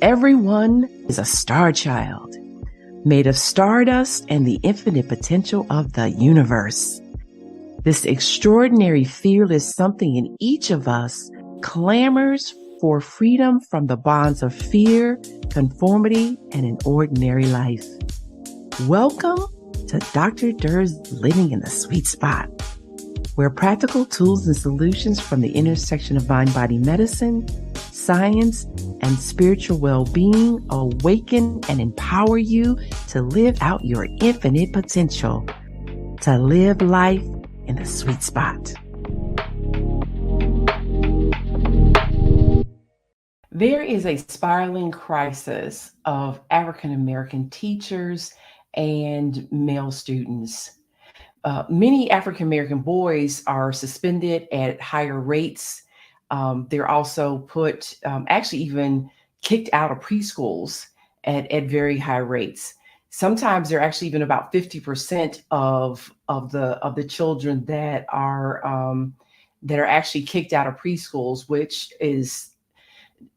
Everyone is a star child, made of stardust and the infinite potential of the universe. This extraordinary fearless something in each of us clamors for freedom from the bonds of fear, conformity, and an ordinary life. Welcome to Dr. Durr's Living in the Sweet Spot, where practical tools and solutions from the intersection of mind-body medicine, science, and spiritual well-being awaken and empower you to live out your infinite potential, to live life in the sweet spot. There is a spiraling crisis of African American teachers and male students. Many African American boys are suspended at higher rates. They're also put, actually even kicked out of preschools at very high rates. Sometimes they're actually even about 50% of the children that are actually kicked out of preschools, which is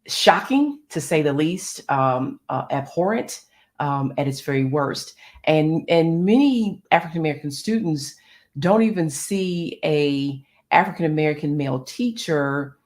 shocking to say the least, abhorrent at its very worst. And many African American students don't even see a African American male teacher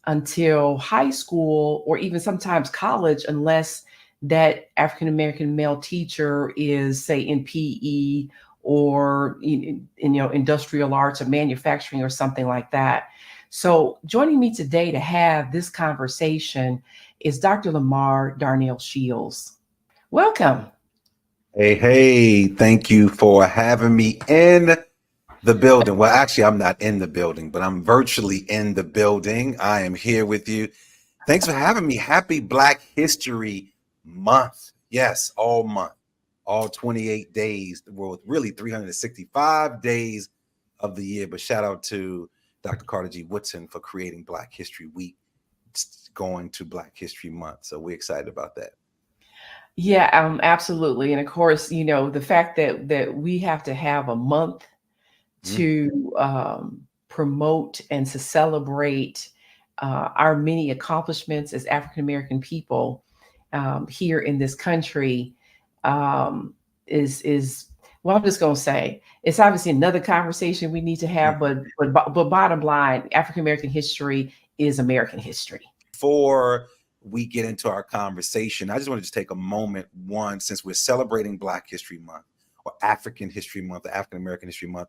until high school or even sometimes college, unless that African American male teacher is, say, in PE or in industrial arts or manufacturing or something like that. So joining me today to have this conversation is Dr. Lamarr Darnell Shields. Welcome. Hey, thank you for having me in the building. Well, actually, I'm not in the building, but I'm virtually in the building. I am here with you. Thanks for having me. Happy Black History Month. Yes, all month, all 28 days, well, really 365 days of the year. But shout out to Dr. Carter G. Woodson for creating Black History Week, going to Black History Month. So we're excited about that. Yeah, absolutely. And of course, the fact that we have to have a month to promote and to celebrate our many accomplishments as African American people here in this country is well, I'm just going to say it's obviously another conversation we need to have, but bottom line, African American history is American history. Before we get into our conversation, I just want to take a moment, since we're celebrating Black History Month or African History Month, the African American History Month,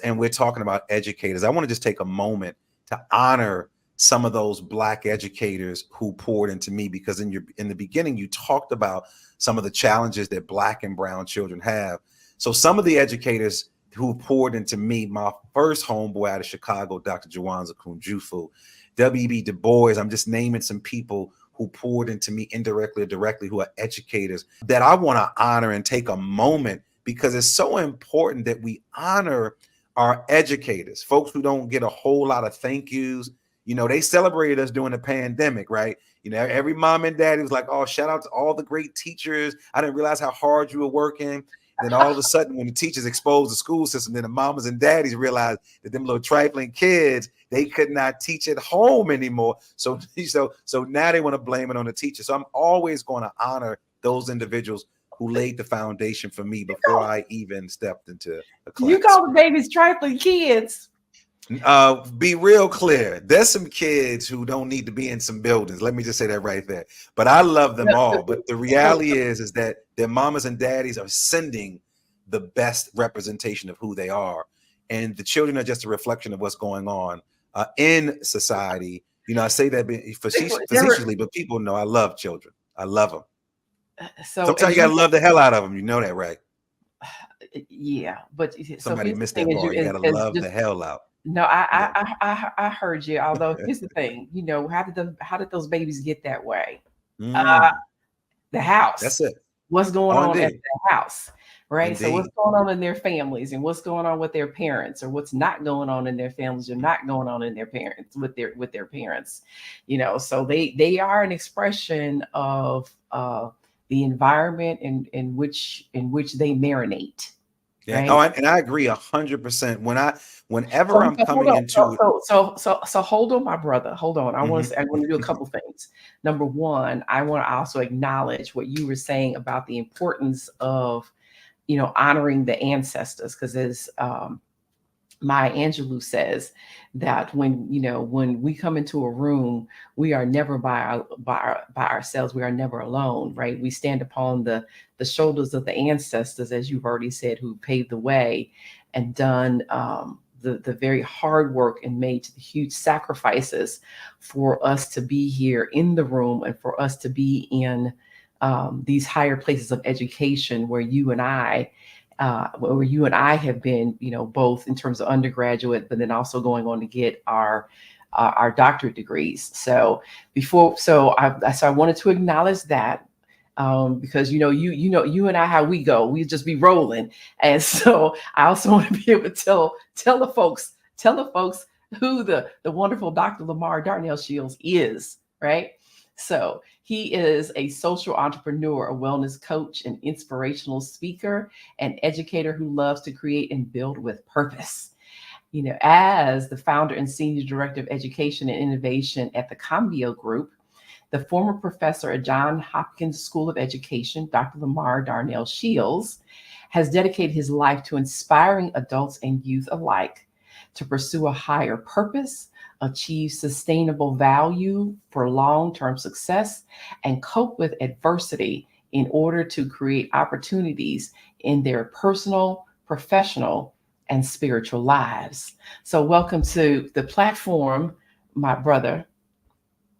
and we're talking about educators. I want to just take a moment to honor some of those Black educators who poured into me, because in the beginning, you talked about some of the challenges that Black and brown children have. So some of the educators who poured into me, my first homeboy out of Chicago, Dr. Jawanza Kunjufu, W.E.B. Du Bois, I'm just naming some people who poured into me indirectly or directly, who are educators that I want to honor and take a moment, because it's so important that we honor our educators, folks who don't get a whole lot of thank yous. They celebrated us during the pandemic, right? Every mom and dad was like, oh, shout out to all the great teachers. I didn't realize how hard you were working. Then all of a sudden, when the teachers exposed the school system, then the mamas and daddies realized that them little trifling kids, they could not teach at home anymore. So now they want to blame it on the teacher. So I'm always going to honor those individuals who laid the foundation for me before I even stepped into a class. You call the babies trifling kids. Be real clear. There's some kids who don't need to be in some buildings. Let me just say that right there. But I love them all. But the reality is that their mamas and daddies are sending the best representation of who they are. And the children are just a reflection of what's going on in society. I say that facetiously, but people know I love children. I love them. Sometimes you gotta love the hell out of them. You know that, right? Yeah, but somebody missed that bar. You gotta love the hell out. No, I heard you. Although here's the thing, how did those babies get that way? The house. That's it. What's going on at the house, right? Indeed. So what's going on in their families, and what's going on with their parents, or what's not going on in their families, or not going on in their parents with their parents. So they are an expression of the environment in which they marinate. Yeah. right? Oh, and I agree 100%. Whenever So, I'm so hold coming on. into, So hold on, my brother. Hold on. Mhm. I want to do a couple things. Number one, I want to also acknowledge what you were saying about the importance of, honoring the ancestors, because as Maya Angelou says, that when we come into a room, we are never by ourselves. We are never alone, right? We stand upon the shoulders of the ancestors, as you've already said, who paved the way and done the very hard work and made the huge sacrifices for us to be here in the room and for us to be in these higher places of education where you and I have been, both in terms of undergraduate, but then also going on to get our doctorate degrees. So I wanted to acknowledge that, because you and I, how we go, we just be rolling, and so I also want to be able to tell the folks who the wonderful Dr. Lamarr Darnell Shields is, right? So he is a social entrepreneur, a wellness coach, an inspirational speaker, an educator who loves to create and build with purpose. As the founder and senior director of education and innovation at the Cambio Group, the former professor at Johns Hopkins School of Education, Dr. Lamarr Darnell Shields, has dedicated his life to inspiring adults and youth alike to pursue a higher purpose, achieve sustainable value for long-term success, and cope with adversity in order to create opportunities in their personal, professional, and spiritual lives. So welcome to the platform, my brother,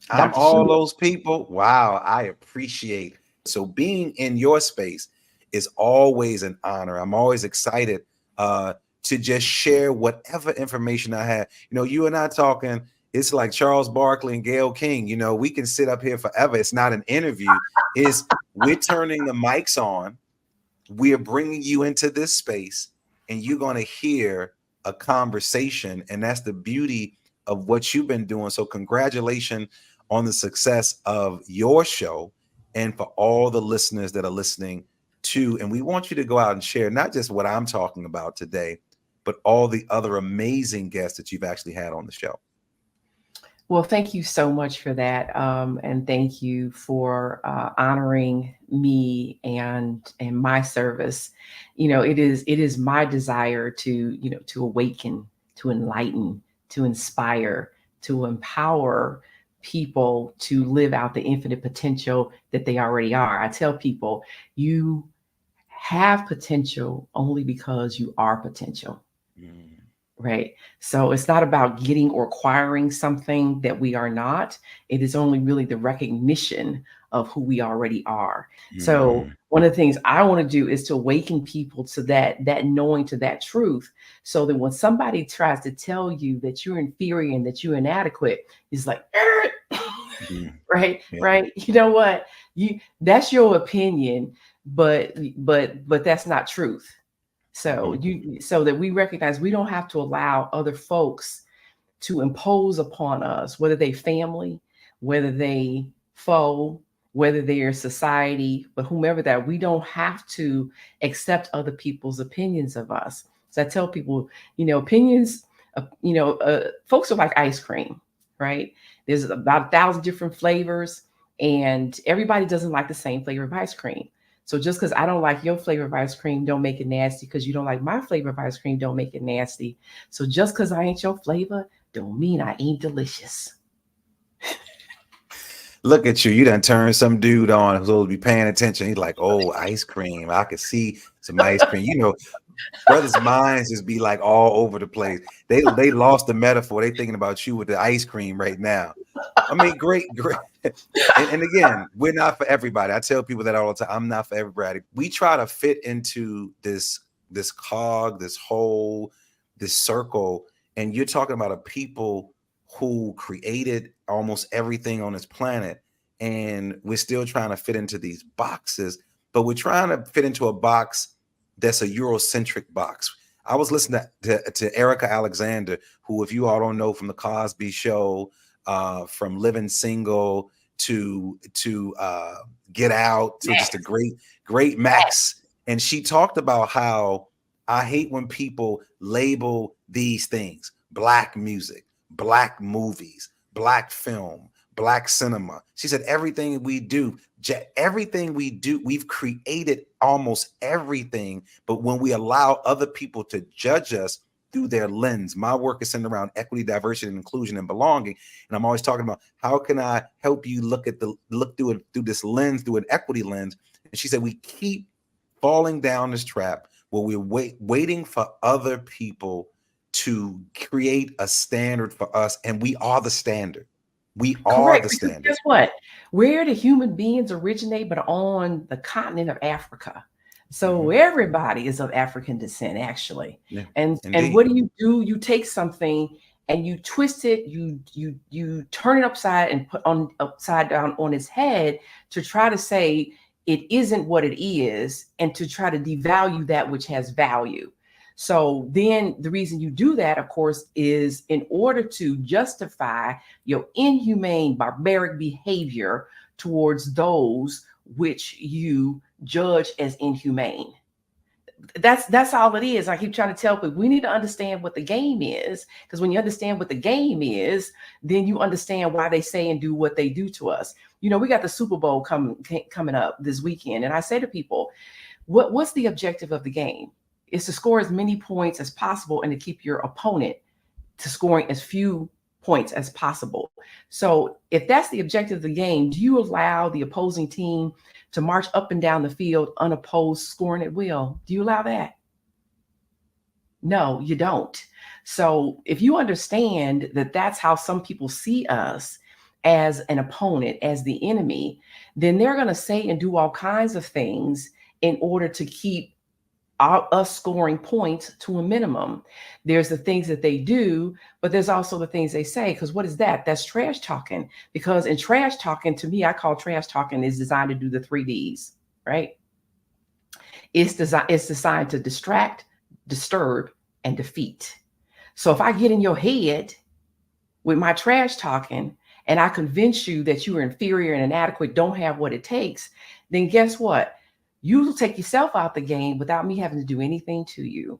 I'm Dr. all Shields. those people. Wow, I appreciate. So being in your space is always an honor. I'm always excited to just share whatever information I have. You and I talking, it's like Charles Barkley and Gayle King. We can sit up here forever. It's not an interview. We're turning the mics on. We are bringing you into this space, and you're going to hear a conversation. And that's the beauty of what you've been doing. So congratulations on the success of your show, and for all the listeners that are listening too. And we want you to go out and share not just what I'm talking about today, but all the other amazing guests that you've actually had on the show. Well, thank you so much for that, and thank you for honoring me and my service. It is my desire to awaken, to enlighten, to inspire, to empower people to live out the infinite potential that they already are. I tell people, you have potential only because you are potential. Mm. Right. So it's not about getting or acquiring something that we are not. It is only really the recognition of who we already are. So Mm. one of the things I want to do is to awaken people to that knowing, to that truth. So that when somebody tries to tell you that you're inferior and that you're inadequate, it's like, Mm. right, Yeah. right. You know what? That's your opinion, but that's not truth. So that we recognize we don't have to allow other folks to impose upon us, whether they family, whether they foe, whether they're society, but whomever that, we don't have to accept other people's opinions of us. So I tell people, opinions, folks are like ice cream, right? There's about 1,000 different flavors, and everybody doesn't like the same flavor of ice cream. So just because I don't like your flavor of ice cream, don't make it nasty. Because you don't like my flavor of ice cream, don't make it nasty. So just because I ain't your flavor, don't mean I ain't delicious. Look at you. You done turned some dude on who's supposed to be paying attention. He's like, oh, ice cream. I could see some ice cream. Brothers' minds just be like all over the place. They lost the metaphor. They thinking about you with the ice cream right now. I mean, great. And again, we're not for everybody. I tell people that all the time. I'm not for everybody. We try to fit into this cog, this hole, this circle. And you're talking about a people who created almost everything on this planet. And we're still trying to fit into these boxes, but we're trying to fit into a box that's a Eurocentric box. I was listening to Erica Alexander, who, if you all don't know, from the Cosby Show, from Living Single to Get Out, to just a great Max. And she talked about how I hate when people label these things: black music, black movies, black film, black cinema. She said everything we do, we've created almost everything. But when we allow other people to judge us through their lens, my work is centered around equity, diversity, and inclusion and belonging. And I'm always talking about, how can I help you look through it, through this lens, through an equity lens? And she said, we keep falling down this trap where we're waiting for other people to create a standard for us, and we are the standard. We are Correct. the Because standard. guess what? Where do human beings originate but on the continent of Africa? So everybody is of African descent, actually. Yeah, And indeed. what do? You take something and you twist it, you turn it upside down on its head to try to say it isn't what it is, and to try to devalue that which has value. So then the reason you do that, of course, is in order to justify your inhumane, barbaric behavior towards those which you judge as inhumane. That's all it is. I keep trying to tell people, we need to understand what the game is, because when you understand what the game is, then you understand why they say and do what they do to us. You know, we got the Super Bowl coming up this weekend, and I say to people, what's the objective of the game? Is to score as many points as possible and to keep your opponent to scoring as few points as possible. So if that's the objective of the game, do you allow the opposing team to march up and down the field unopposed, scoring at will? Do you allow that? No, you don't. So if you understand that that's how some people see us, as an opponent, as the enemy, then they're going to say and do all kinds of things in order to keep us scoring points to a minimum. There's the things that they do, but there's also the things they say. Because what is that? That's trash talking. Because in trash talking, to me, I call trash talking is designed to do the 3Ds, right? It's designed to distract, disturb, and defeat. So if I get in your head with my trash talking and I convince you that you are inferior and inadequate, don't have what it takes, then guess what? You will take yourself out the game without me having to do anything to you.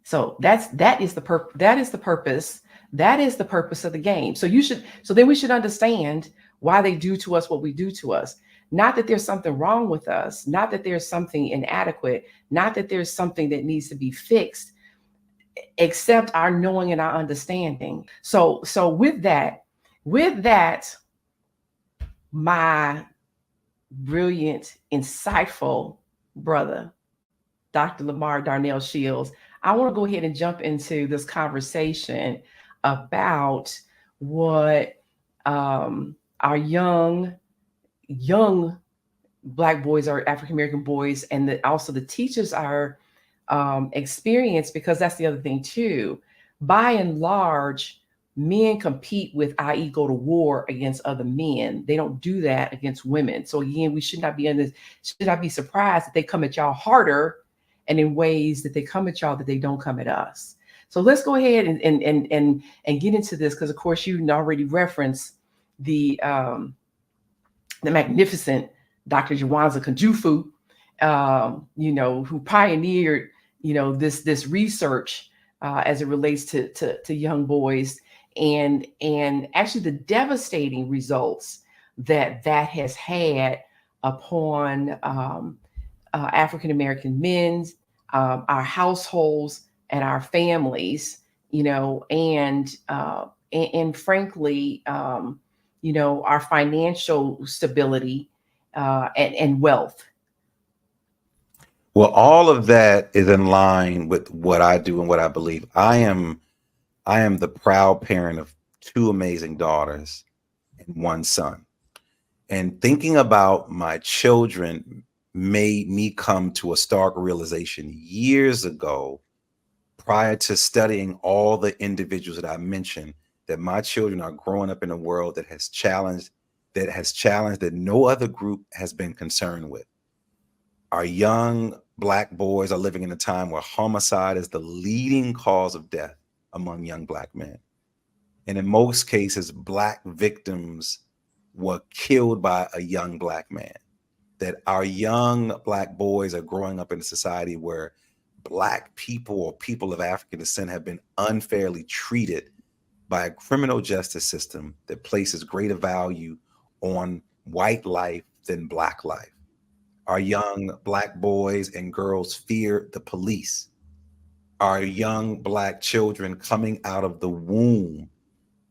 So that is the purpose. That is the purpose of the game. So then we should understand why they do to us what we do to us. Not that there's something wrong with us, not that there's something inadequate, not that there's something that needs to be fixed, except our knowing and our understanding. So with that, my brilliant, insightful brother, Dr. Lamarr Darnell Shields, I want to go ahead and jump into this conversation about what our young Black boys, or African American boys, and also the teachers are experience, because that's the other thing too. By and large, men compete with, i.e., go to war against other men. They don't do that against women. So again, we should not be surprised that they come at y'all harder, and in ways that they come at y'all that they don't come at us. So let's go ahead and get into this, because of course you already referenced the magnificent Dr. Jawanza Kunjufu, who pioneered this research as it relates to young boys, and actually the devastating results that has had upon African American men, our households, and our families, and frankly, our financial stability and wealth. Well, all of that is in line with what I do and what I believe. I am the proud parent of 2 amazing daughters and 1 son. And thinking about my children made me come to a stark realization years ago, prior to studying all the individuals that I mentioned, that my children are growing up in a world that has challenged that no other group has been concerned with. Our young Black boys are living in a time where homicide is the leading cause of death among young Black men. And in most cases, Black victims were killed by a young Black man. that our young Black boys are growing up in a society where Black people or people of African descent have been unfairly treated by a criminal justice system that places greater value on white life than Black life. Our young Black boys and girls fear the police. Our young Black children coming out of the womb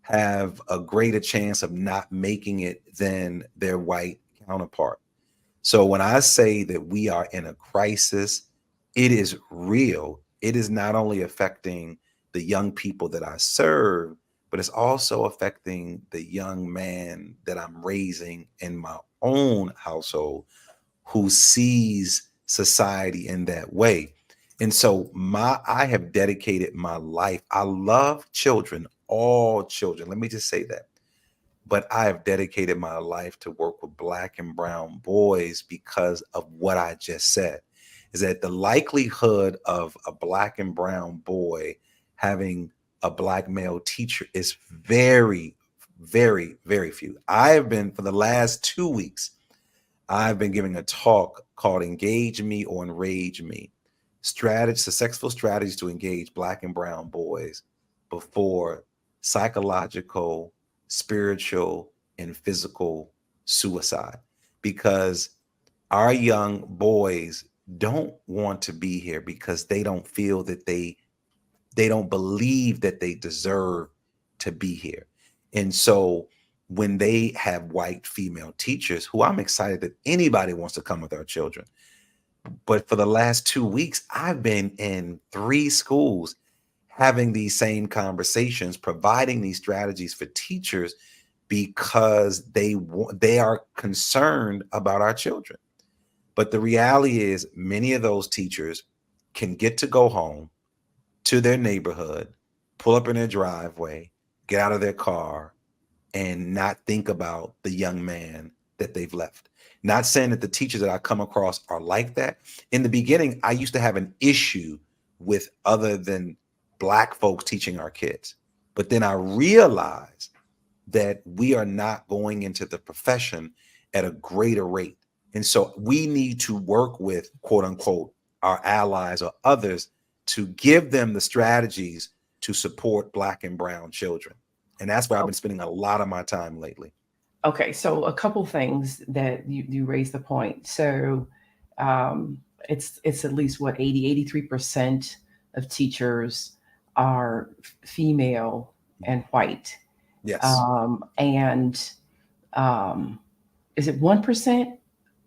have a greater chance of not making it than their white counterpart. So when I say that we are in a crisis, it is real. It is not only affecting the young people that I serve, but it's also affecting the young man that I'm raising in my own household who sees society in that way. And so I have dedicated my life. I love children, all children. Let me just say that. But I have dedicated my life to work with Black and brown boys because of what I just said. Is that the likelihood of a Black and brown boy having a Black male teacher is very, very, very few. I have been, for the last 2 weeks, I've been giving a talk called Engage Me or Enrage Me. Successful strategies to engage Black and brown boys before psychological, spiritual, and physical suicide. Because our young boys don't want to be here because they don't feel that they don't believe that they deserve to be here. And so when they have white female teachers, who I'm excited that anybody wants to come with our children, but for the last 2 weeks, I've been in 3 schools having these same conversations, providing these strategies for teachers because they are concerned about our children. But the reality is many of those teachers can get to go home to their neighborhood, pull up in their driveway, get out of their car, and not think about the young man that they've left. Not saying that the teachers that I come across are like that. In the beginning, I used to have an issue with other than Black folks teaching our kids. But then I realized that we are not going into the profession at a greater rate. And so we need to work with, quote unquote, our allies or others to give them the strategies to support Black and brown children. And that's where I've been spending a lot of my time lately. Okay, so a couple things that you raised the point. So it's at least what 83% of teachers are female and white. Yes. And is it 1%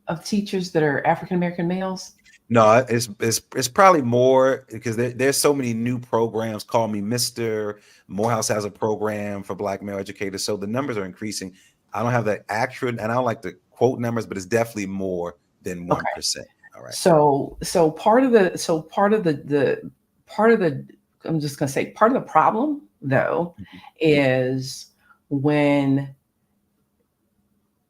of teachers that are African American males? No, it's probably more because there's so many new programs. Call Me Mr. Morehouse has a program for Black male educators, so the numbers are increasing. I don't have that accurate, and I don't like to quote numbers, but it's definitely more than 1%. Okay. All right. So part of the I'm just gonna say part of the problem though is when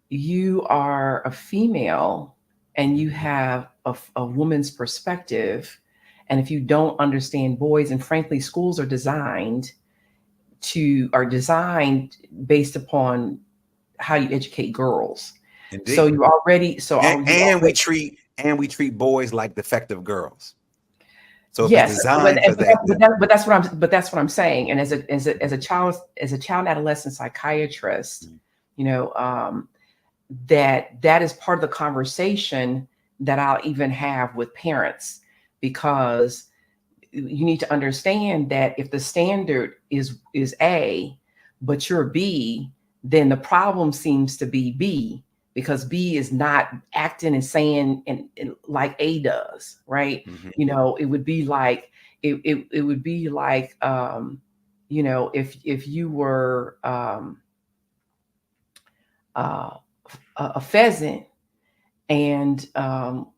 you are a female and you have a woman's perspective, and if you don't understand boys, and frankly, schools are designed based upon how you educate girls. Indeed. So you already we treat boys like defective girls. So yes, it's designed for that. But that's what I'm saying. And as a child adolescent psychiatrist, you know, that is part of the conversation that I'll even have with parents, because you need to understand that if the standard is A, but you're B, then the problem seems to be B, because B is not acting and saying and like A does, right? Mm-hmm. You know, it would be like it would be like you know, if you were a pheasant and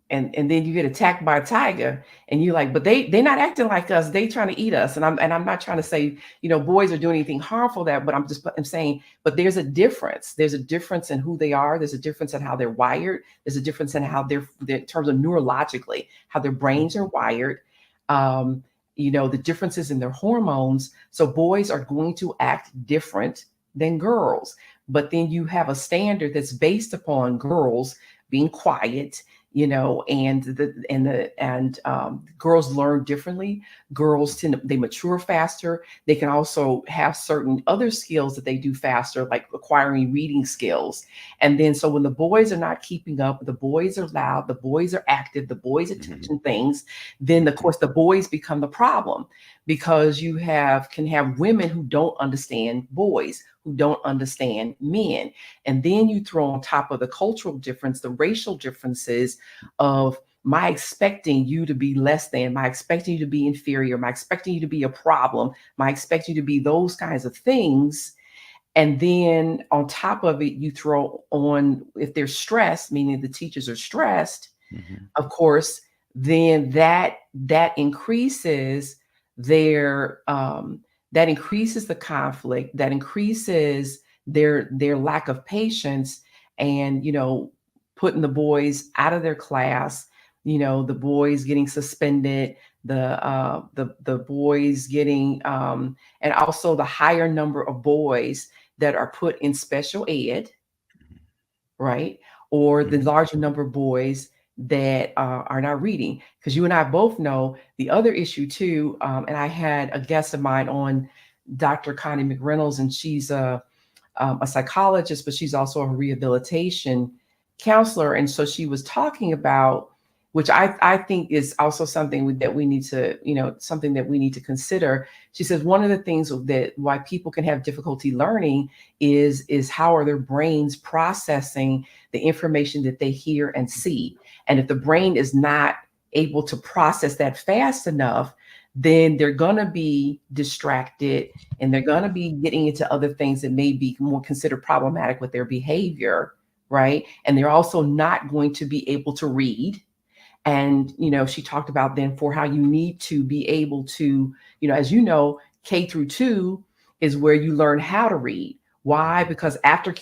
then you get attacked by a tiger and you're like, but they're not acting like us, they trying to eat us. And I'm not trying to say, you know, boys are doing anything harmful there, but I'm saying, but there's a difference in who they are. There's a difference in how they're wired. There's a difference in how they're in terms of neurologically, how their brains are wired. You know, the differences in their hormones. So boys are going to act different than girls. But then you have a standard that's based upon girls being quiet, girls learn differently. Girls they mature faster. They can also have certain other skills that they do faster, like acquiring reading skills. And then so when the boys are not keeping up, the boys are loud, the boys are active, the boys are touching things, then of course the boys become the problem, because can have women who don't understand boys, who don't understand men. And then you throw on top of the cultural difference, the racial differences of my expecting you to be less than, my expecting you to be inferior, my expecting you to be a problem, my expecting you to be those kinds of things. And then on top of it, you throw on, if they're stressed, meaning the teachers are stressed, of course, then that increases their that increases the conflict, that increases their lack of patience, and putting the boys out of their class, the boys getting suspended, the boys getting and also the higher number of boys that are put in special ed, right? Or the larger number of boys that are not reading. Because you and I both know the other issue too, and I had a guest of mine on, Dr. Connie McReynolds, and she's a psychologist, but she's also a rehabilitation counselor. And so she was talking about, which I think is also something that we need to, something that we need to consider. She says one of the things that why people can have difficulty learning is how are their brains processing the information that they hear and see. And if the brain is not able to process that fast enough, then they're going to be distracted, and they're going to be getting into other things that may be more considered problematic with their behavior, right? And they're also not going to be able to read. And, she talked about then for how you need to be able to, as you know, K-2 is where you learn how to read. Why? Because after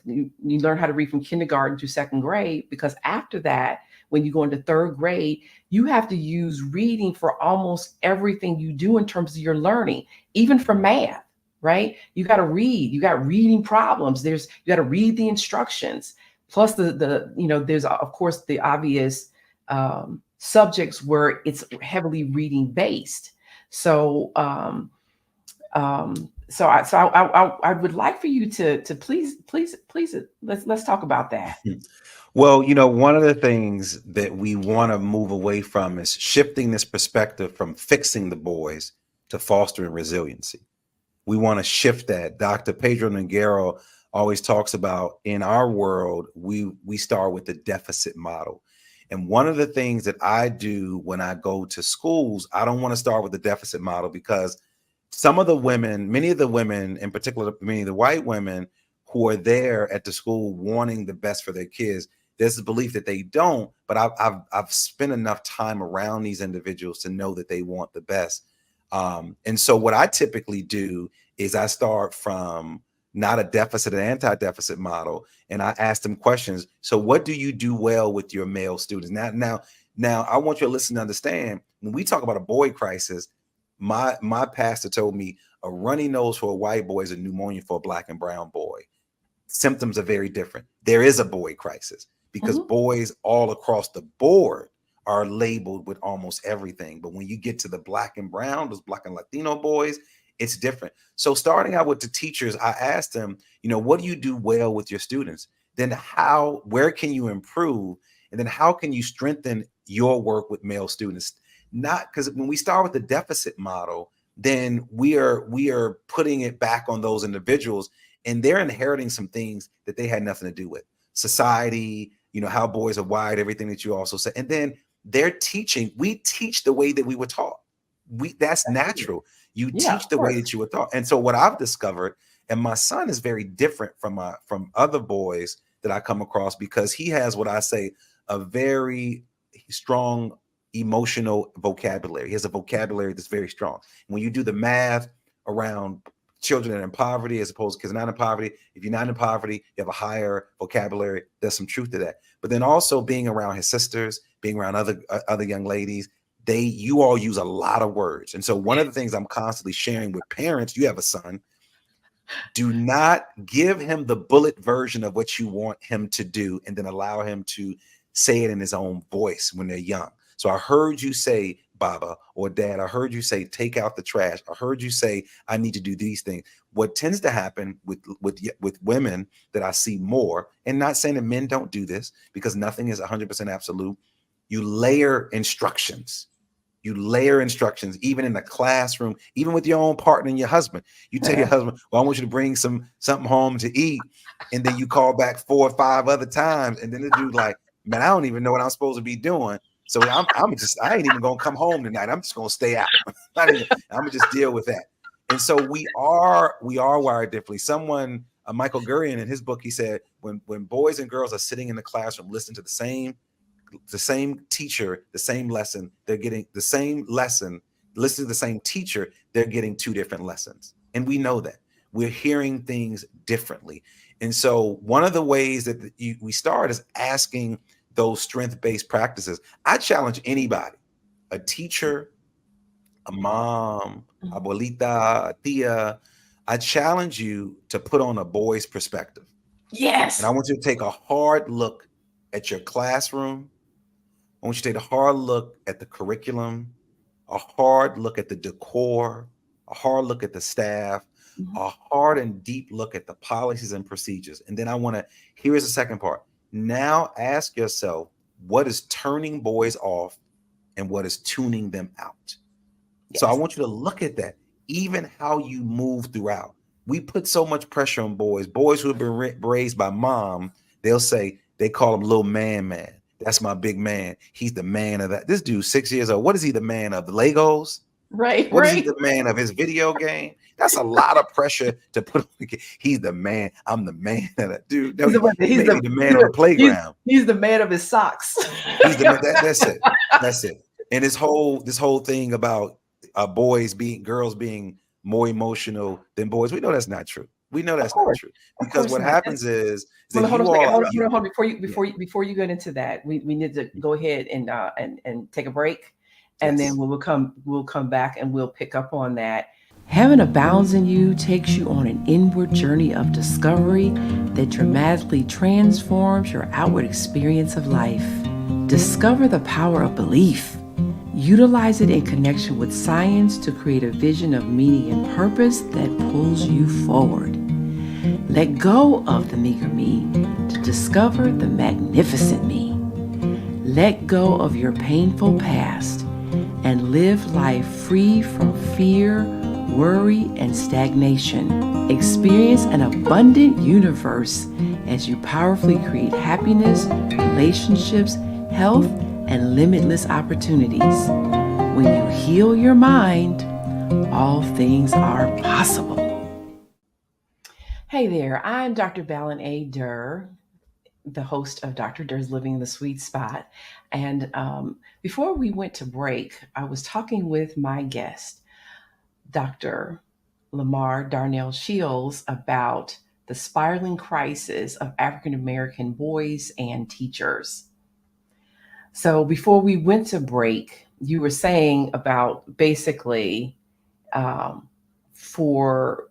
you learn how to read from kindergarten to second grade, because after that, when you go into third grade, you have to use reading for almost everything you do in terms of your learning, even for math, right? You got to read. You got reading problems. You got to read the instructions. Plus there's of course the obvious subjects where it's heavily reading based. So I would like for you to please let's talk about that. Well, one of the things that we want to move away from is shifting this perspective from fixing the boys to fostering resiliency. We want to shift that. Dr. Pedro Nogueira always talks about, in our world, we start with the deficit model. And one of the things that I do when I go to schools, I don't want to start with the deficit model, because many of the women, in particular, many of the white women who are there at the school wanting the best for their kids, there's a belief that they don't, but I've spent enough time around these individuals to know that they want the best. And so what I typically do is I start from not a deficit and anti-deficit model, and I ask them questions. So what do you do well with your male students? Now I want your listeners to understand, when we talk about a boy crisis, my pastor told me a runny nose for a white boy is a pneumonia for a black and brown boy. Symptoms are very different. There is a boy crisis because boys all across the board are labeled with almost everything. But when you get to the black and brown, those black and Latino boys, it's different. So starting out with the teachers, I asked them, what do you do well with your students? Then where can you improve? And then how can you strengthen your work with male students? Not because when we start with the deficit model, then we are putting it back on those individuals, and they're inheriting some things that they had nothing to do with. Society, how boys are wired, everything that you also said. And then we teach the way that we were taught. That's natural. You teach the way that you were taught. And so what I've discovered, and my son is very different from other boys that I come across, because he has what I say a very strong emotional vocabulary. He has a vocabulary that's very strong. When you do the math around children that are in poverty as opposed to kids not in poverty, if you're not in poverty, you have a higher vocabulary. There's some truth to that. But then also being around his sisters, being around other young ladies, you all use a lot of words. And so one of the things I'm constantly sharing with parents, you have a son, Do not give him the bullet version of what you want him to do and then allow him to say it in his own voice when they're young. So I heard you say, Baba or Dad, I heard you say, take out the trash. I heard you say, I need to do these things. What tends to happen with women that I see more, and not saying that men don't do this because nothing is 100% absolute, you layer instructions. You layer instructions, even in the classroom, even with your own partner and your husband. You tell your husband, well, I want you to bring something home to eat. And then you call back 4 or 5 other times. And then the dude like, man, I don't even know what I'm supposed to be doing. So I ain't even going to come home tonight. I'm just going to stay out. I'm going to just deal with that. And so we are wired differently. Someone, Michael Gurian, in his book, he said, when boys and girls are sitting in the classroom, listening to the same teacher, the same lesson, they're getting the same lesson, listening to the same teacher, they're getting 2 different lessons. And we know that we're hearing things differently. And so one of the ways that we start is asking those strength-based practices. I challenge anybody, a teacher, a mom, abuelita, a tia, I challenge you to put on a boy's perspective. Yes. And I want you to take a hard look at your classroom. I want you to take a hard look at the curriculum, a hard look at the decor, a hard look at the staff, a hard and deep look at the policies and procedures. And then here's the second part. Now ask yourself, what is turning boys off and what is tuning them out? Yes. So I want you to look at that, even how you move throughout. We put so much pressure on boys who have been raised by mom. They call him little man. That's my big man. He's the man of that. This dude's 6 years old. What is he the man of? The Legos? Right. What is he the man of? His video game? That's a lot of pressure to put on. He's the man. I'm the man of that dude. No, he's the man on the playground. He's the man of his socks. He's the man. That's it. That's it. And this whole thing about girls being more emotional than boys, we know that's not true. We know that's not true, because what happens is that hold on, before you get into that, we need to go ahead and take a break, and then we'll come back and we'll pick up on that. Heaven Abounds in You takes you on an inward journey of discovery that dramatically transforms your outward experience of life. Discover the power of belief. Utilize it in connection with science to create a vision of meaning and purpose that pulls you forward. Let go of the meager me to discover the magnificent me. Let go of your painful past and live life free from fear, worry, and stagnation. Experience an abundant universe as you powerfully create happiness, relationships, health, and limitless opportunities. When you heal your mind, all things are possible. Hey there, I'm Dr. Ballin A. Durr, the host of Dr. Durr's Living in the Sweet Spot. And before we went to break, I was talking with my guest, Dr. Lamarr Darnell Shields, about the spiraling crisis of African American boys and teachers. So before we went to break, you were saying about basically for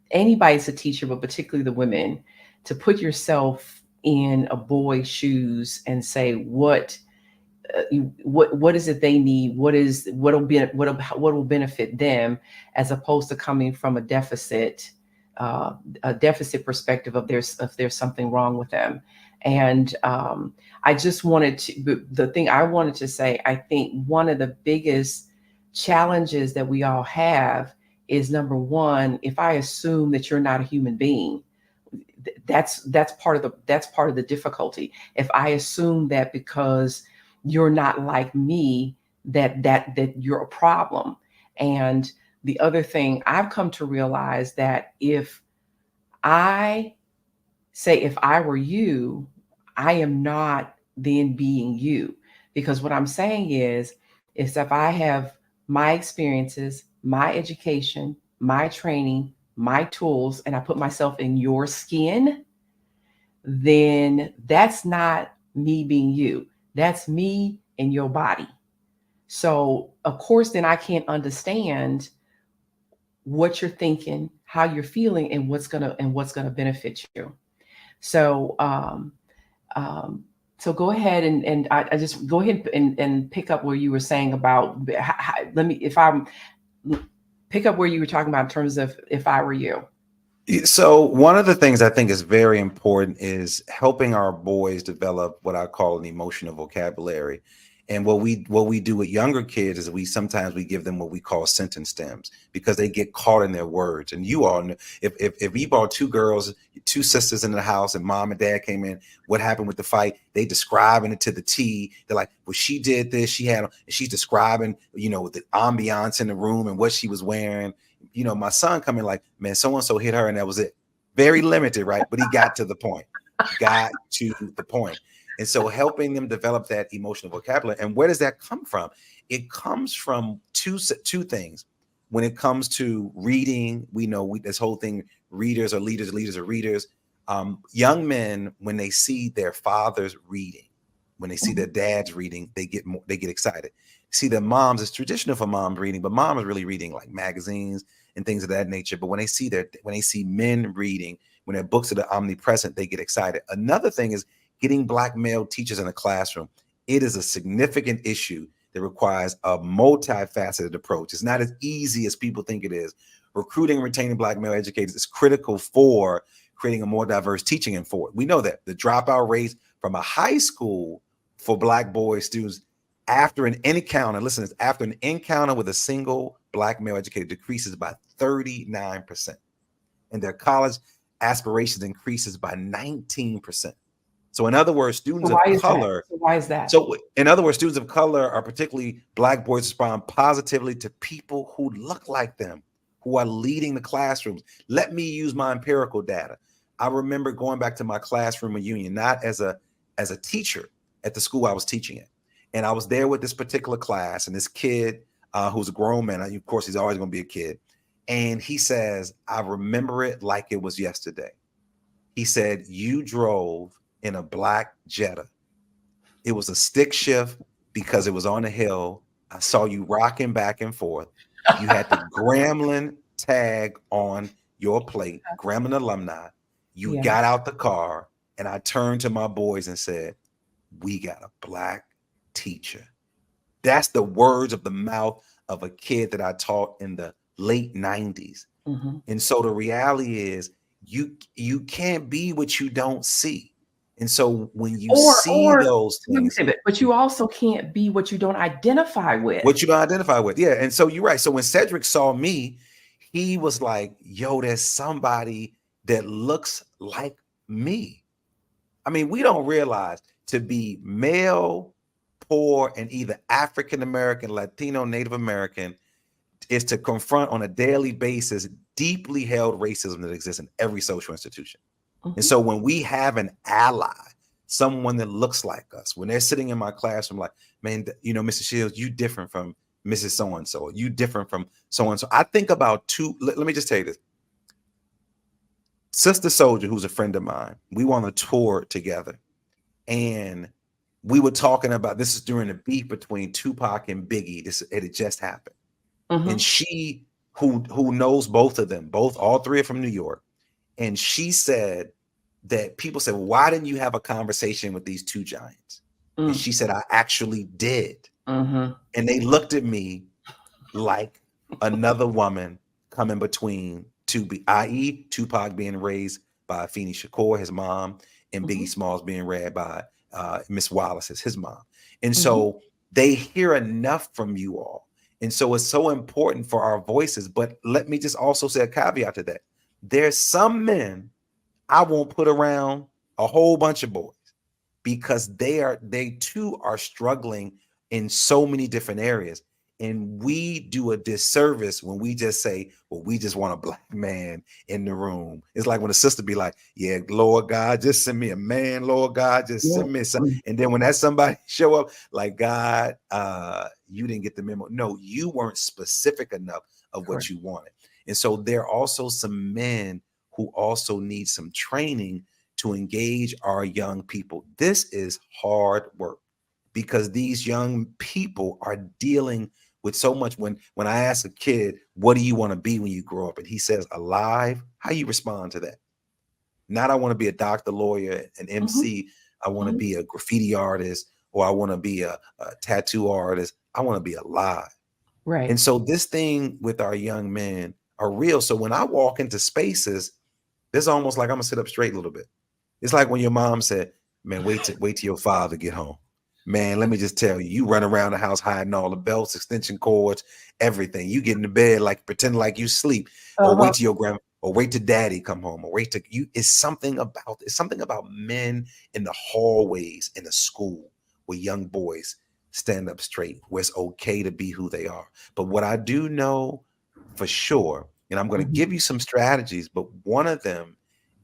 anybody as a teacher, but particularly the women, to put yourself in a boy's shoes and say what is it they need, what will benefit them, as opposed to coming from a deficit perspective of there's something wrong with them. And I just wanted to, the thing I wanted to say, I think one of the biggest challenges that we all have is, number one, if I assume that you're not a human being, that's part of the difficulty. If I assume that because you're not like me, that you're a problem. And the other thing I've come to realize, that if I were you, I am not then being you. Because what I'm saying is if I have my experiences, my education, my training, my tools, and I put myself in your skin, then that's not me being you. That's me in your body. So of course, then I can't understand what you're thinking, how you're feeling, and what's gonna benefit you. So um, so go ahead and I just go ahead and pick up where you were saying about let me if I'm pick up where you were talking about in terms of if I were you. So one of the things I think is very important is helping our boys develop what I call an emotional vocabulary. And what we do with younger kids is we sometimes we give them what we call sentence stems because they get caught in their words. And you all know if we brought two girls, two sisters in the house, and mom and dad came in, what happened with the fight? They describing it to the T. They're like, well, she did this, she had, and she's describing, the ambiance in the room and what she was wearing. My son coming like, man, so-and-so hit her and that was it. Very limited, right? But he got to the point. Got to the point. And so helping them develop that emotional vocabulary. And where does that come from? It comes from two things. When it comes to reading, we know this whole thing, readers are leaders, leaders are readers. Young men, when they see their fathers reading, when they see their dads reading, they get excited. See, their moms, it's traditional for moms reading, but mom is really reading like magazines and things of that nature. But when they see men reading, when their books are omnipresent, they get excited. Another thing is getting Black male teachers in the classroom. It is a significant issue that requires a multifaceted approach. It's not as easy as people think it is. Recruiting and retaining Black male educators is critical for creating a more diverse teaching and for it. We know that the dropout rates from a high school for Black boy students after an encounter with a single Black male educator decreases by 39%. And their college aspirations increases by 19%. So in other words, students of color. Why is that? So in other words, students of color are particularly Black boys respond positively to people who look like them, who are leading the classrooms. Let me use my empirical data. I remember going back to my classroom reunion, not as a teacher at the school I was teaching at. And I was there with this particular class and this kid who's a grown man. Of course, he's always going to be a kid. And he says, I remember it like it was yesterday. He said, you drove in a black Jetta. It was a stick shift because it was on a hill. I saw you rocking back and forth. You had the Gremlin tag on your plate, Gremlin alumni. You got out the car, and I turned to my boys and said, we got a Black teacher. That's the words of the mouth of a kid that I taught in the late 90s. Mm-hmm. And so the reality is you can't be what you don't see. And so when you see those things, but you also can't be what you don't identify with. What you don't identify with. Yeah. And so you're right. So when Cedric saw me, he was like, yo, there's somebody that looks like me. I mean, we don't realize to be male, poor, and either African-American, Latino, Native American is to confront on a daily basis deeply held racism that exists in every social institution. Mm-hmm. And so when we have an ally, someone that looks like us, when they're sitting in my classroom, like, man, Mr. Shields, you different from Mrs. So-and-so, you different from so-and-so. I think about let me just tell you this. Sister Soldier, who's a friend of mine, we went on a tour together. And we were talking about, this is during the beef between Tupac and Biggie. It had just happened. Mm-hmm. And she, who knows both of them, all three are from New York. And she said that people said, well, why didn't you have a conversation with these two giants? Mm. And she said, I actually did. Mm-hmm. And they looked at me like another woman coming between i.e. Tupac being raised by Afeni Shakur, his mom, and Biggie mm-hmm. Smalls being read by Miss Wallace, his mom. And mm-hmm. so they hear enough from you all. And so it's so important for our voices. But let me just also say a caveat to that. There's some men I won't put around a whole bunch of boys because they too are struggling in so many different areas. And we do a disservice when we just say, well, we just want a Black man in the room. It's like when a sister be like, yeah, Lord God, just send me a man, Lord God, just send me something. And then when that somebody show up, like, God, you didn't get the memo. No, you weren't specific enough of what you wanted. And so there are also some men who also need some training to engage our young people. This is hard work because these young people are dealing with so much. When I ask a kid, what do you want to be when you grow up? And he says, alive. How you respond to that? Not I want to be a doctor, lawyer, an MC. I want to be a graffiti artist, or I want to be a tattoo artist. I want to be alive. Right. And so this thing with our young men are real. So when I walk into spaces, it's almost like I'm gonna sit up straight a little bit. It's like when your mom said, man, wait till your father get home. Man, let me just tell you, you run around the house hiding all the belts, extension cords, everything. You get into bed like pretend like you sleep, or wait till your grandma, or wait till daddy come home, or wait till you. It's something about men in the hallways in a school where young boys stand up straight, where it's okay to be who they are. But what I do know for sure, and I'm going to give you some strategies, but one of them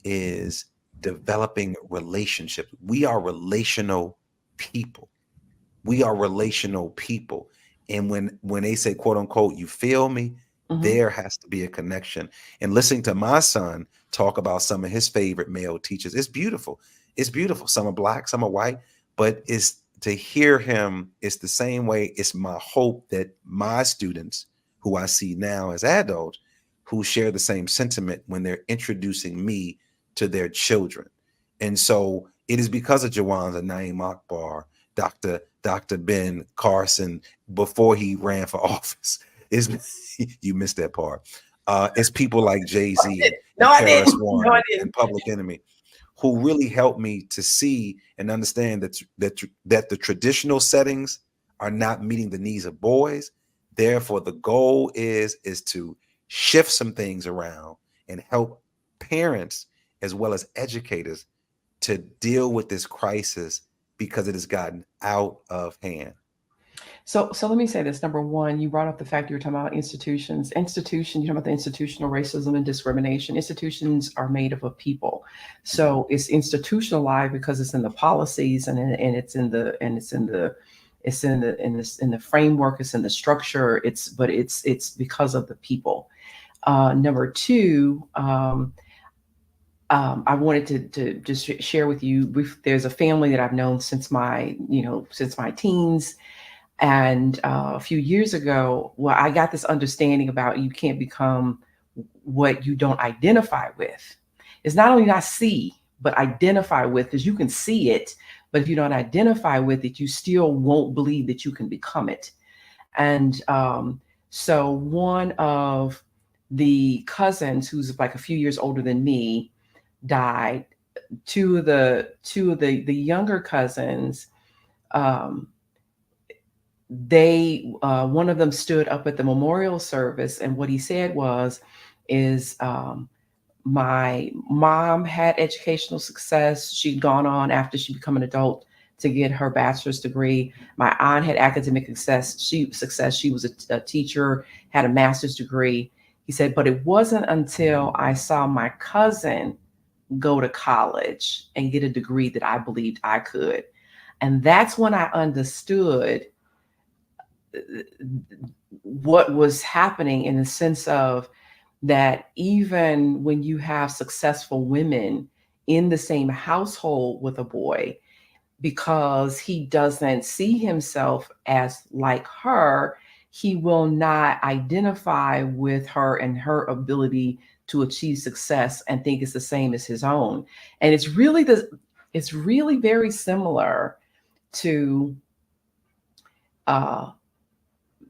is developing relationships. We are relational people. We are relational people. And when they say, quote unquote, you feel me, there has to be a connection. And listening to my son talk about some of his favorite male teachers, it's beautiful. It's beautiful. Some are Black, some are white, but it's to hear him, it's the same way. It's my hope that my students, who I see now as adults, who share the same sentiment when they're introducing me to their children. And so it is because of Jawanza, Naeem Akbar, Dr. Ben Carson, before he ran for office. You missed that part. It's people like Jay-Z and Paris One and Public Enemy, who really helped me to see and understand that the traditional settings are not meeting the needs of boys. Therefore, the goal is to shift some things around and help parents as well as educators to deal with this crisis because it has gotten out of hand. So let me say this. Number one, you brought up the fact you were talking about institutions. You're talking about the institutional racism and discrimination. Institutions are made up of people. So it's institutionalized because it's in the policies and it's in the framework, it's in the structure. It's because of the people. Number two, I wanted to just share with you. There's a family that I've known since my teens. And a few years ago, well, I got this understanding about you can't become what you don't identify with. It's not only not see, but identify with, because you can see it, but if you don't identify with it, you still won't believe that you can become it. And so one of the cousins, who's like a few years older than me, died. Two of the younger cousins, one of them stood up at the memorial service, and what he said is my mom had educational success. She'd gone on after she became an adult to get her bachelor's degree. My aunt had academic success. She was a teacher, had a master's degree. He said, but it wasn't until I saw my cousin go to college and get a degree that I believed I could. And that's when I understood what was happening, in the sense of that even when you have successful women in the same household with a boy, because he doesn't see himself as like her, he will not identify with her and her ability to achieve success and think it's the same as his own. And it's really very similar to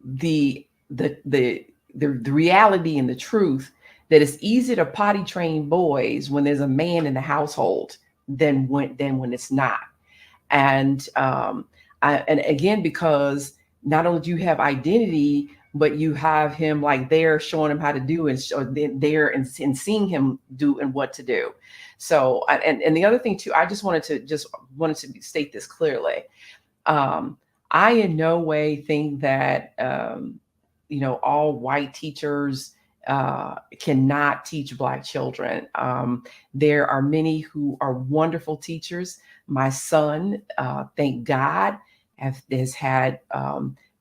the reality and the truth that it's easier to potty train boys when there's a man in the household than when it's not. And and again, because not only do you have identity, but you have him like there showing him how to do and there and seeing him do and what to do. So and the other thing too, I just wanted to state this clearly. I in no way think that all white teachers cannot teach Black children. There are many who are wonderful teachers. My son, thank God, has had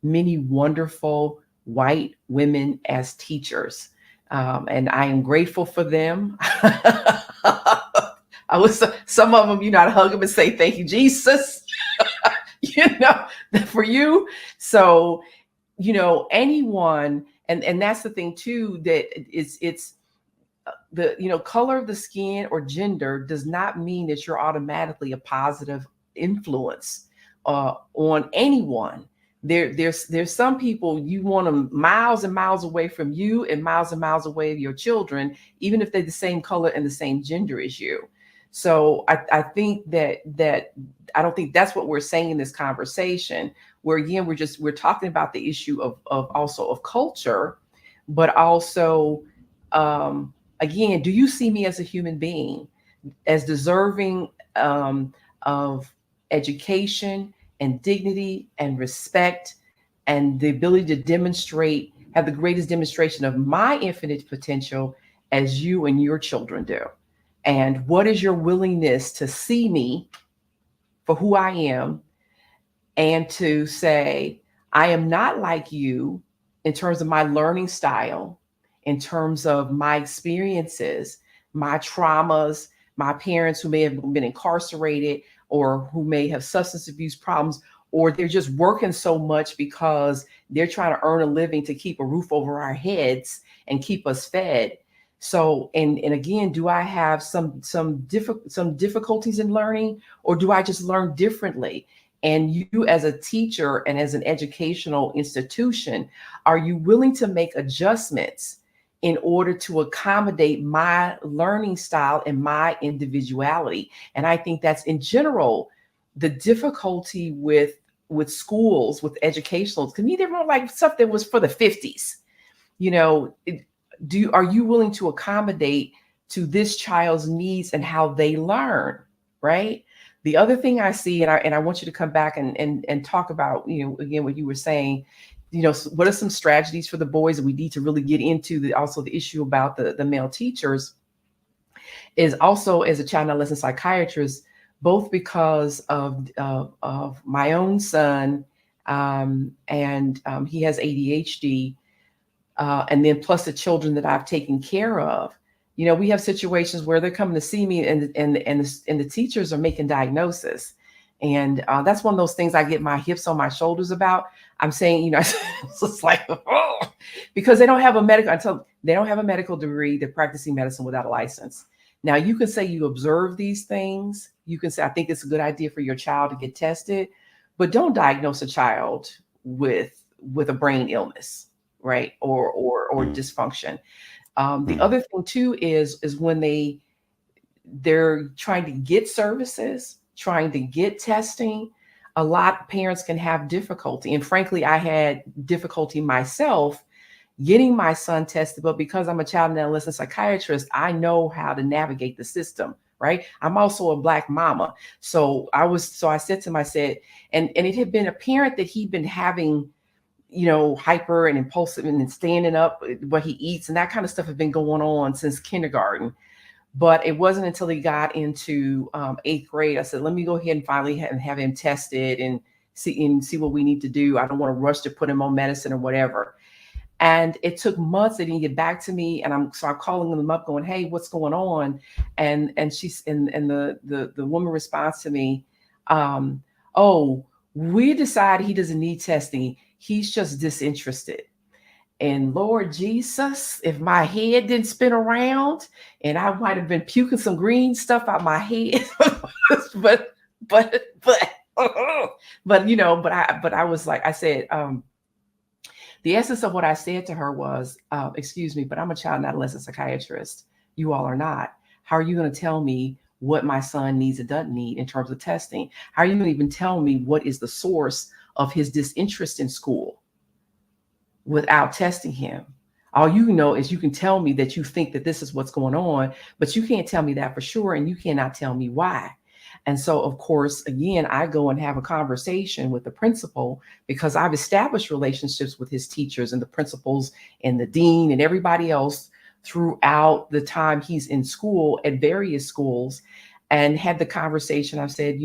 many wonderful white women as teachers, and I am grateful for them. Some of them, I'd hug them and say, "Thank you, Jesus." For you. So, anyone, and that's the thing too, that it's the color of the skin or gender does not mean that you're automatically a positive influence on anyone. There's some people you want them miles and miles away from you and miles away of your children, even if they're the same color and the same gender as you. So I think that I don't think that's what we're saying in this conversation, where again we're talking about the issue of also of culture, but also again, do you see me as a human being, as deserving of education and dignity and respect and the ability to demonstrate, have the greatest demonstration of my infinite potential as you and your children do? And what is your willingness to see me for who I am and to say, I am not like you in terms of my learning style, in terms of my experiences, my traumas, my parents who may have been incarcerated or who may have substance abuse problems, or they're just working so much because they're trying to earn a living to keep a roof over our heads and keep us fed. So, and again, do I have some difficulties in learning, or do I just learn differently? And you, as a teacher and as an educational institution, are you willing to make adjustments in order to accommodate my learning style and my individuality? And I think that's in general the difficulty with schools, with educational. To me, they're more like stuff that was for the 50s. Are you willing to accommodate to this child's needs and how they learn, right? The other thing I see, and I want you to come back and talk about, again, what you were saying, what are some strategies for the boys? And we need to really get into also the issue about the male teachers, is also as a child and adolescent psychiatrist, both because of my own son, and he has ADHD, and then plus the children that I've taken care of. We have situations where they're coming to see me, and the teachers are making diagnosis, and that's one of those things I get my hips on my shoulders about. I'm saying, it's just like, oh, because they don't have a medical degree. They're practicing medicine without a license. Now, you can say you observe these things. You can say, I think it's a good idea for your child to get tested, but don't diagnose a child with a brain illness, right? Or dysfunction. The other thing too is when they're trying to get services, trying to get testing, a lot of parents can have difficulty. And frankly, I had difficulty myself getting my son tested, but because I'm a child and adolescent psychiatrist, I know how to navigate the system, right? I'm also a Black mama. So I said to him, and it had been apparent that he'd been having, hyper and impulsive and standing up, what he eats and that kind of stuff had been going on since kindergarten. But it wasn't until he got into 8th grade, I said, let me go ahead and finally have him tested and see what we need to do. I don't want to rush to put him on medicine or whatever. And it took months. They didn't get back to me. And I'm calling them up going, hey, what's going on? And the woman responds to me, oh, we decided he doesn't need testing. He's just disinterested. And Lord Jesus, if my head didn't spin around, and I might have been puking some green stuff out my head, but I was like, I said, the essence of what I said to her was, excuse me, but I'm a child and adolescent psychiatrist. You all are not. How are you going to tell me what my son needs and doesn't need in terms of testing? How are you going to even tell me what is the source of his disinterest in school without testing him? All you know is you can tell me that you think that this is what's going on, but you can't tell me that for sure, and you cannot tell me why. And so, of course, again, I go and have a conversation with the principal because I've established relationships with his teachers and the principals and the dean and everybody else throughout the time he's in school at various schools, and had the conversation. I've said,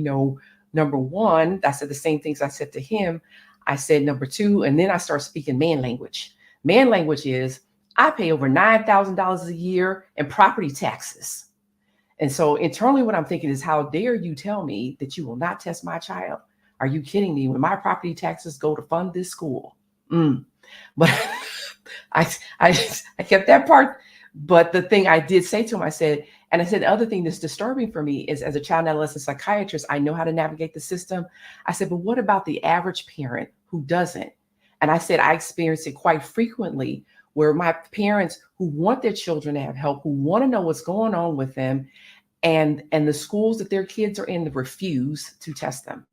number one, I said the same things I said to him. I said, number two, and then I start speaking man language. Man language is, I pay over $9,000 a year in property taxes. And so internally what I'm thinking is, how dare you tell me that you will not test my child? Are you kidding me? When my property taxes go to fund this school, But I kept that part. But the thing I did say to him, I said, the other thing that's disturbing for me is, as a child and adolescent psychiatrist, I know how to navigate the system. I said, but what about the average parent who doesn't? And I said, I experience it quite frequently, where my parents who want their children to have help, who want to know what's going on with them, and the schools that their kids are in refuse to test them.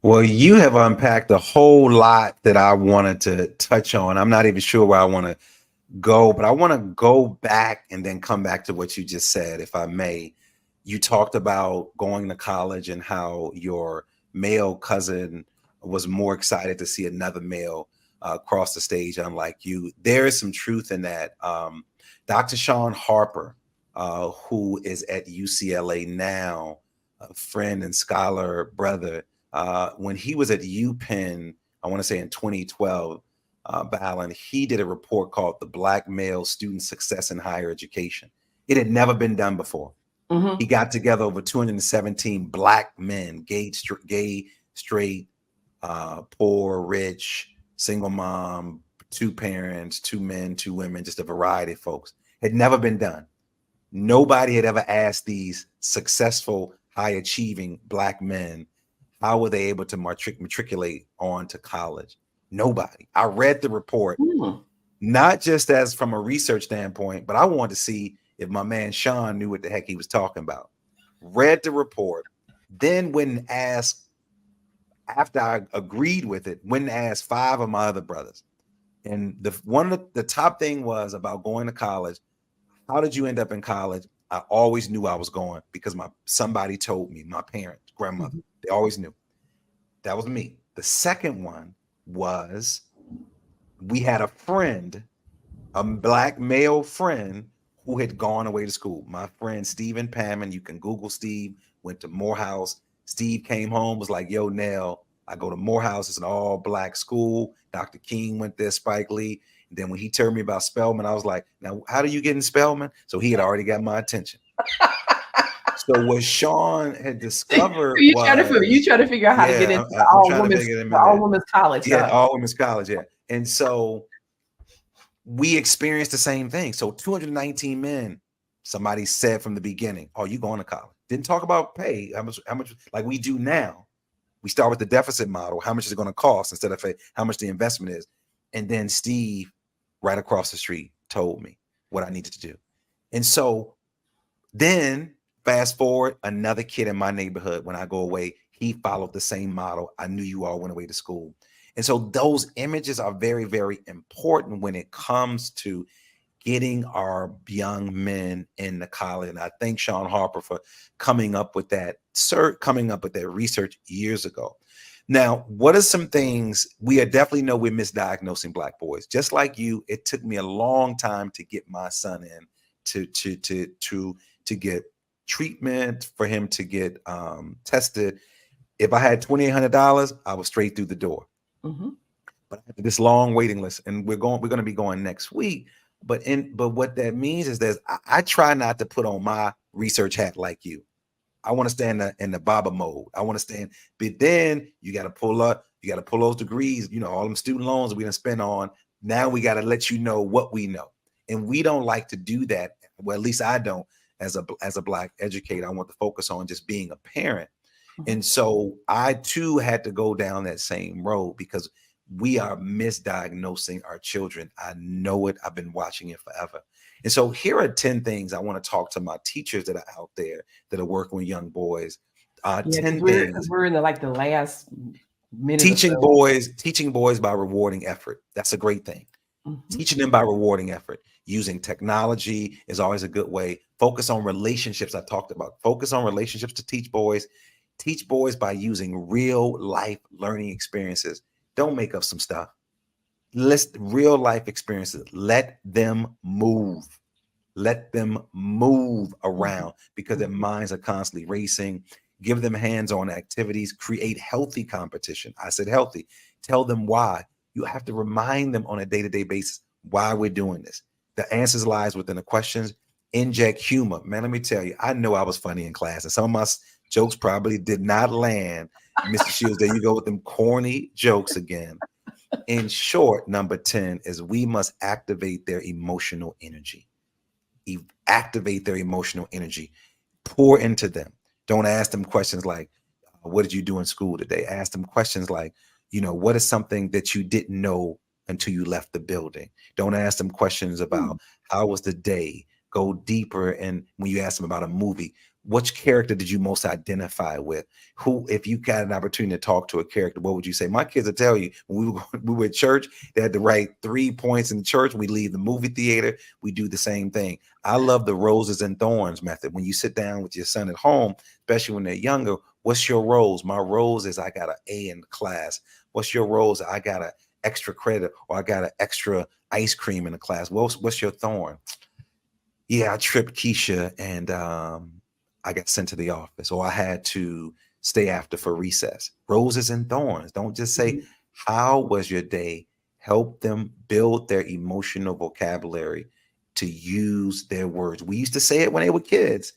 Well, you have unpacked a whole lot that I wanted to touch on. I'm not even sure where I want to go, but I want to go back and then come back to what you just said, if I may. You talked about going to college and how your male cousin was more excited to see another male cross the stage, unlike you. There is some truth in that. Dr. Sean Harper, who is at UCLA now, a friend and scholar, brother, when he was at UPenn, I want to say in 2012, Ballin, he did a report called The Black Male Student Success in Higher Education. It had never been done before. Mm-hmm. He got together over 217 Black men, gay, straight, poor, rich, single mom, 2 parents, 2 men, 2 women, just a variety of folks. Had never been done. Nobody had ever asked these successful, high-achieving Black men, how were they able to matriculate on to college? Nobody. I read the report, not just as from a research standpoint, but I wanted to see if my man Sean knew what the heck he was talking about. Read the report, then went and asked, after I agreed with it, went and asked 5 of my other brothers. And the top thing was about going to college. How did you end up in college? I always knew I was going because somebody told me, my parents, grandmother, they always knew. That was me. The second one was, we had a friend, a Black male friend, who had gone away to school. My friend Stephen Pammon, you can Google Steve, went to Morehouse. Steve came home, was like, yo, Nell, I go to Morehouse. It's an all Black school. Dr. King went there, Spike Lee. And then when he told me about Spelman, I was like, now, how do you get in Spelman? So he had already got my attention. So what Sean had discovered you try to figure out how to get into all women's college. Yeah, all women's college, yeah. And so we experienced the same thing. So 219 men, somebody said from the beginning, oh, you going to college? Didn't talk about pay, how much like we do now. We start with the deficit model. How much is it going to cost instead of how much the investment is? And then Steve, right across the street, told me what I needed to do. And so then fast forward, another kid in my neighborhood, when I go away, he followed the same model. I knew you all went away to school. And so those images are very, very important when it comes to getting our young men into college. And I thank Sean Harper for coming up with that research years ago. Now, what are some things we definitely know we're misdiagnosing Black boys? Just like you, it took me a long time to get my son in to get treatment, for him to get tested. If I had $2,800, I was straight through the door. Mm-hmm. But I had this long waiting list, and we're going to be going next week. But what that means is that I try not to put on my research hat like you. I want to stay in the Baba mode. I want to stand, but then you got to pull up, you got to pull those degrees, all them student loans we done spend on. Now we got to let you know what we know. And we don't like to do that. Well, at least I don't. As a Black educator, I want to focus on just being a parent. Mm-hmm. And so I too had to go down that same road because we are misdiagnosing our children. I know it. I've been watching it forever. And so here are 10 things I want to talk to my teachers that are out there that are working with young boys. 10 things. We're in the last minute. Teaching boys by rewarding effort. That's a great thing. Mm-hmm. Teaching them by rewarding effort. Using technology is always a good way. Focus on relationships. I talked about focus on relationships to teach boys. Teach boys by using real life learning experiences. Don't make up some stuff. List real life experiences. Let them move. Let them move around because their minds are constantly racing. Give them hands-on activities. Create healthy competition. I said healthy. Tell them why. You have to remind them on a day-to-day basis why we're doing this. The answers lies within the questions. Inject humor. Man, let me tell you, I know I was funny in class, and some of my jokes probably did not land Mr. Shields, there you go with them corny jokes again. In short, number 10 is we must activate their emotional energy. Activate their emotional energy. Pour into them. Don't ask them questions like, what did you do in school today? Ask them questions like, what is something that you didn't know until you left the building? Don't ask them questions about how was the day. Go deeper. And when you ask them about a movie, which character did you most identify with? Who, if you got an opportunity to talk to a character, what would you say? My kids will tell you when we were at church, they had to write 3 points in the church. We leave the movie theater, we do the same thing. I love the roses and thorns method. When you sit down with your son at home, especially when they're younger, what's your rose? My rose is I got an A in class. What's your rose? I got an extra credit, or I got an extra ice cream in the class. What's your thorn? Yeah, I tripped Keisha and I got sent to the office, or I had to stay after for recess. Roses and thorns. Don't just say, how was your day? Help them build their emotional vocabulary to use their words. We used to say it when they were kids.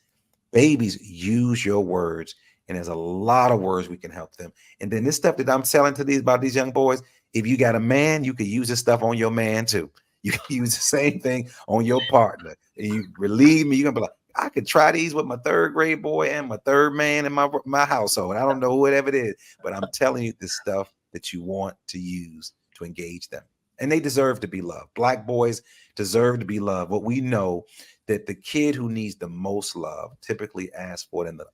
Babies, use your words. And there's a lot of words we can help them. And then this stuff that I'm selling to about these young boys, if you got a man, you can use this stuff on your man too. You can use the same thing on your partner. And you relieve me, you're gonna be like, I could try these with my 3rd grade boy and my 3rd man in my household. I don't know whatever it is, but I'm telling you the stuff that you want to use to engage them. And they deserve to be loved. Black boys deserve to be loved. What we know that the kid who needs the most love typically asks for it in the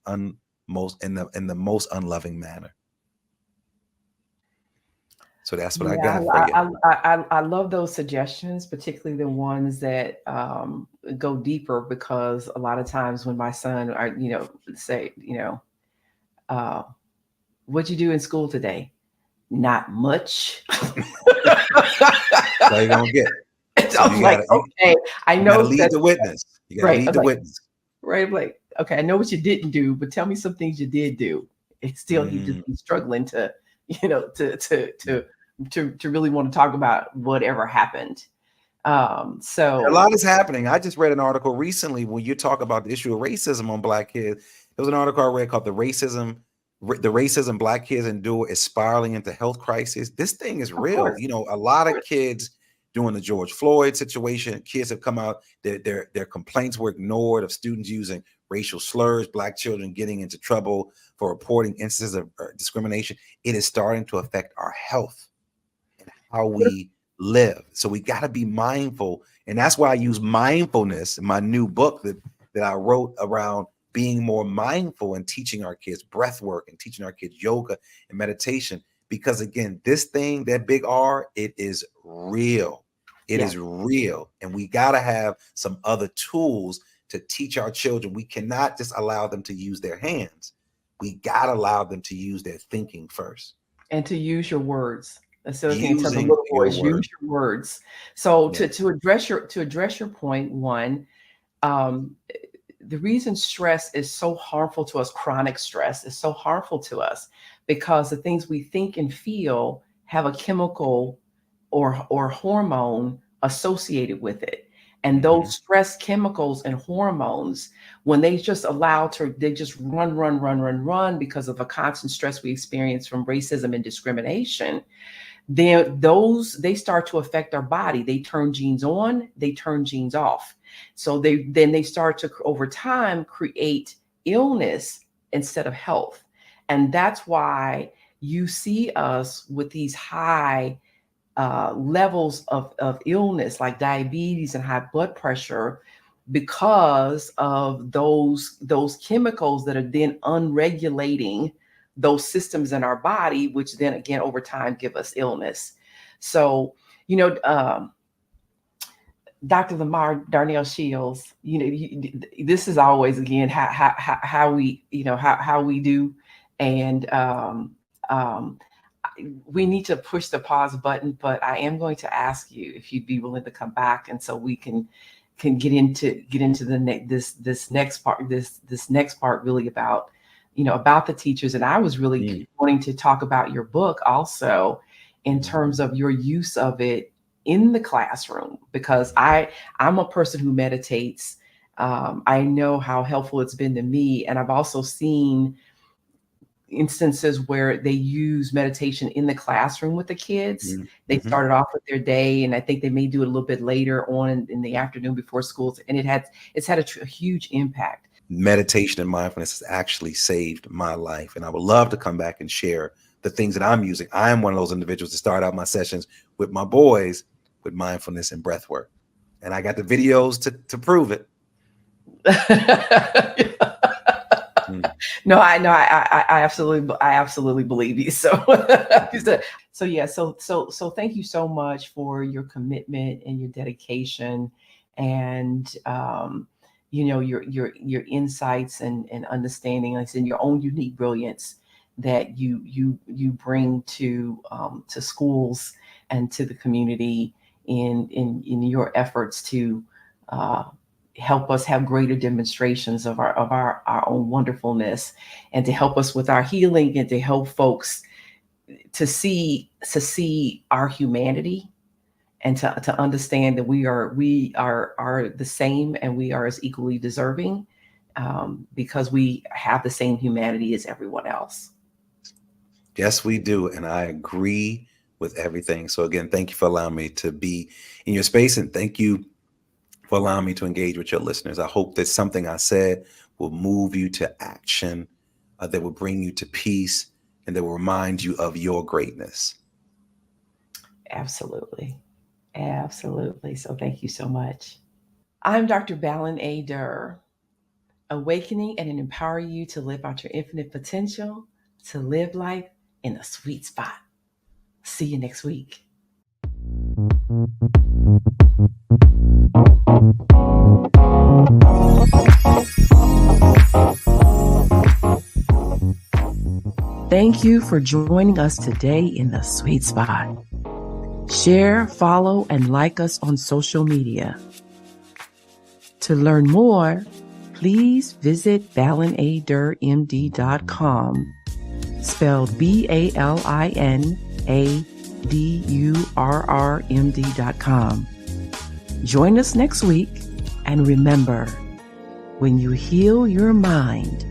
most unloving manner. So that's what I got for you. I love those suggestions, particularly the ones that go deeper, because a lot of times when my son, say, what'd you do in school today? Not much. So you're gonna get. So I'm like, okay, I know lead that the witness. You gotta lead the witness. Right. I'm like, okay, I know what you didn't do, but tell me some things you did do. It's still he just be struggling to, to really want to talk about whatever happened. So a lot is happening. I just read an article recently when you talk about the issue of racism on Black kids. There was an article I read called the racism Black kids endure is spiraling into health crisis. This thing is real. A lot of kids during the George Floyd situation, kids have come out, their complaints were ignored of students using racial slurs, Black children getting into trouble for reporting instances of discrimination. It is starting to affect our health and how we live. So we got to be mindful. And that's why I use mindfulness in my new book that I wrote around being more mindful and teaching our kids breath work and teaching our kids yoga and meditation. Because again, this thing, that big R, it is real. It is real. And we got to have some other tools to teach our children. We cannot just allow them to use their hands. We got to allow them to use their thinking first. And to use your words. Instead of thinking in terms of little boys, use your words. So to address your point, one, the reason stress is so harmful to us, chronic stress is so harmful to us, because the things we think and feel have a chemical or hormone associated with it. And those stress chemicals and hormones, when they just they just run because of the constant stress we experience from racism and discrimination, they start to affect our body. They turn genes on, they turn genes off. So they start to, over time, create illness instead of health. And that's why you see us with these high levels of illness, like diabetes and high blood pressure, because of those chemicals that are then unregulating those systems in our body, which then again over time give us illness. So, Dr. Lamarr Darnell Shields, this is always again how we how we do, and we need to push the pause button. But I am going to ask you if you'd be willing to come back, and so we can get into this next part really about about the teachers. And I was really wanting to talk about your book also in terms of your use of it in the classroom, because I'm a person who meditates. I know how helpful it's been to me. And I've also seen instances where they use meditation in the classroom with the kids. Mm-hmm. They started off with their day, and I think they may do it a little bit later on in the afternoon before schools. And it's had a huge impact. Meditation and mindfulness has actually saved my life. And I would love to come back and share the things that I'm using. I am one of those individuals that start out my sessions with my boys with mindfulness and breath work. And I got the videos to prove it. No, I absolutely believe you. So, so thank you so much for your commitment and your dedication, and your insights and understanding, like in your own unique brilliance that you bring to schools and to the community in your efforts to help us have greater demonstrations of our own wonderfulness, and to help us with our healing, and to help folks to see our humanity, and to understand that we are the same, and we are as equally deserving, because we have the same humanity as everyone else. Yes, we do. And I agree with everything. So again, thank you for allowing me to be in your space, and thank you for allowing me to engage with your listeners. I hope that something I said will move you to action, that will bring you to peace, and that will remind you of your greatness. Absolutely. Absolutely. So thank you so much. I'm Dr. Lamarr Durr, awakening and empowering you to live out your infinite potential, to live life in a sweet spot. See you next week. Thank you for joining us today in the sweet spot. Share, follow, and like us on social media. To learn more, please visit BalinADurrMD.com, spelled BalinADurrMD.com. Join us next week, and remember, when you heal your mind,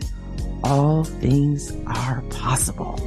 all things are possible.